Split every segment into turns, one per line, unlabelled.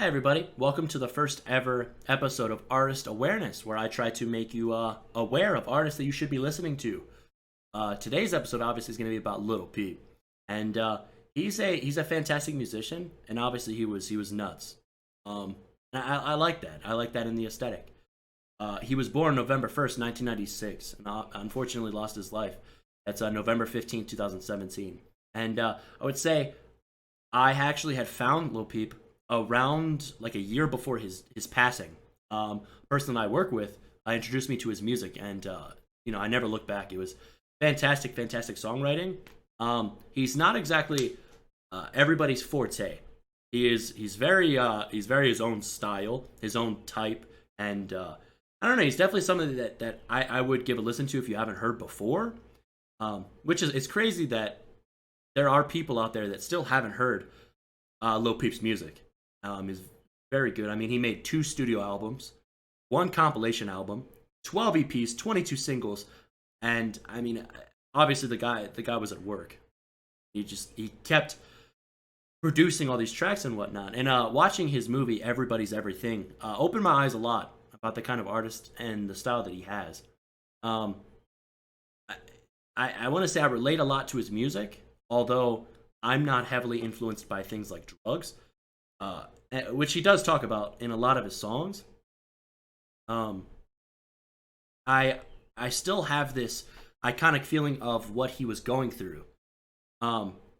Hi, everybody. Welcome to the first ever episode of Artist Awareness, where I try to make you aware of artists that you should be listening to. Today's episode obviously is going to be about Little Peep, and he's a fantastic musician, and obviously he was nuts. I like that. I like that in the aesthetic. He was born November 1st, 1996, and unfortunately lost his life. That's November 15th, 2017. And I would say I actually had found Lil Peep around like a year before his passing. Person that I work with introduced me to his music, and I never looked back. It was fantastic, fantastic songwriting. He's not exactly everybody's forte. He's very his own style, his own type, and I don't know. He's definitely something that I would give a listen to if you haven't heard before. Which is it's crazy that there are people out there that still haven't heard Lil Peep's music. Is very good. I mean, he made 2 studio albums, 1 compilation album, 12 EPs, 22 singles, and I mean, obviously the guy was at work. He kept producing all these tracks and whatnot. And watching his movie Everybody's Everything opened my eyes a lot about the kind of artist and the style that he has. Um, I want to say I relate a lot to his music, although I'm not heavily influenced by things like drugs, which he does talk about in a lot of his songs. Um, I I still have this iconic feeling of what he was going through.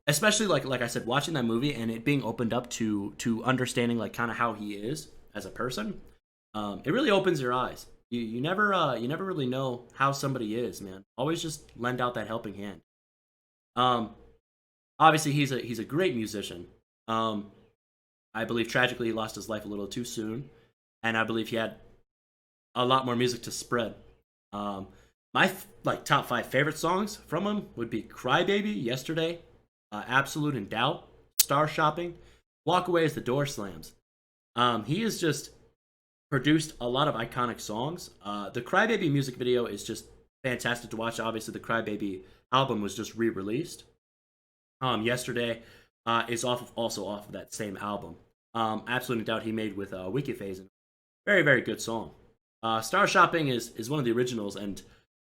Especially like I said, watching that movie and it being opened up to understanding like kind of how he is as a person. It really opens your eyes. You never really know how somebody is, man. Always just lend out that helping hand. Um, Obviously he's a great musician. I believe tragically he lost his life a little too soon, and I believe he had a lot more music to spread. Um, my like top 5 favorite songs from him would be "Crybaby," "Yesterday," "Absolute in Doubt," "Star Shopping," "Walk Away as the Door Slams." He has just produced a lot of iconic songs. The "Crybaby" music video is just fantastic to watch. Obviously, the "Crybaby" album was just re-released. Yesterday is also off of that same album. Absolute in Doubt he made with Wicked Phase. Very, very good song. Star Shopping is one of the originals, and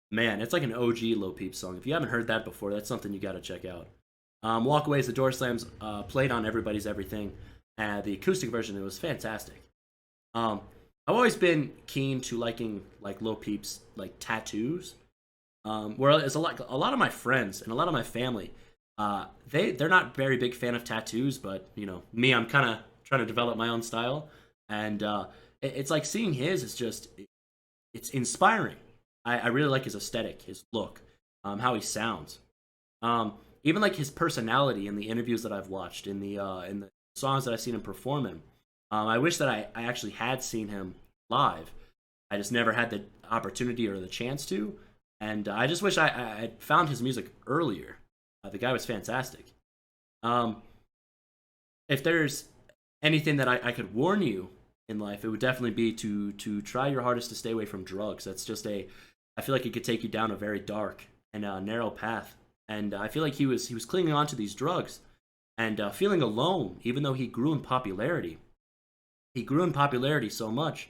man, it's like an OG Lil Peep song. If you haven't heard that before, that's something you got to check out. Walk Away as the Door Slams played on Everybody's Everything. The acoustic version, it was fantastic. Um, I've always been keen to liking like Lil Peep's like tattoos. Whereas a lot of my friends and a lot of my family, they're not very big fan of tattoos, but me, I'm kind of trying to develop my own style, and it's like seeing his is just it's inspiring. I really like his aesthetic, his look, how he sounds, even like his personality in the interviews that I've watched, in the songs that I've seen him performing. I wish that I actually had seen him live. I just never had the opportunity or the chance to, and I just wish I had found his music earlier. The guy was fantastic. Um, if there's anything that I could warn you in life, it would definitely be to try your hardest to stay away from drugs. That's just I feel like it could take you down a very dark and narrow path. And I feel like he was clinging on to these drugs and feeling alone, even though he grew in popularity. He grew in popularity so much,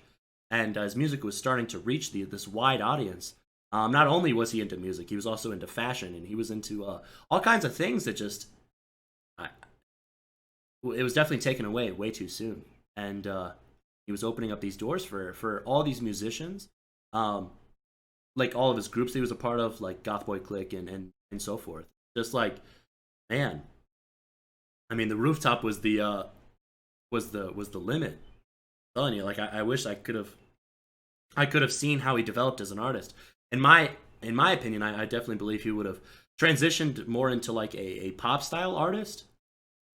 and his music was starting to reach this wide audience. Not only was he into music, he was also into fashion, and he was into all kinds of things that just I, it was definitely taken away way too soon. And he was opening up these doors for all these musicians, um, like all of his groups he was a part of, like Goth Boy Click and so forth. Just like, man, I mean, the rooftop was the limit. I'm telling you, like I wish I could have seen how he developed as an artist. In my opinion, I definitely believe he would have transitioned more into like a pop style artist.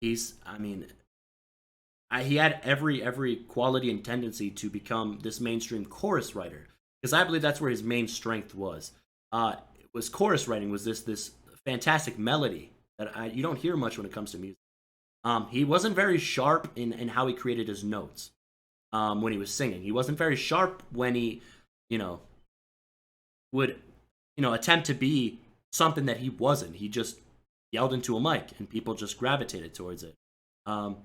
I mean, he had every quality and tendency to become this mainstream chorus writer, because I believe that's where his main strength was. Was chorus writing, was this fantastic melody that you don't hear much when it comes to music. He wasn't very sharp in how he created his notes when he was singing. He wasn't very sharp when he, you know, would, attempt to be something that he wasn't. He just yelled into a mic, and people just gravitated towards it. Um,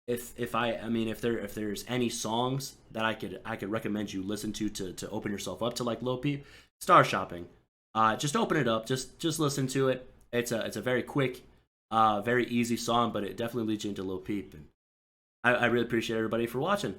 I mean if there's any songs that I could recommend you listen to open yourself up to like low peep, Star Shopping. Just open it up, just listen to it. It's a very quick, very easy song, but it definitely leads you into low peep. And I really appreciate everybody for watching.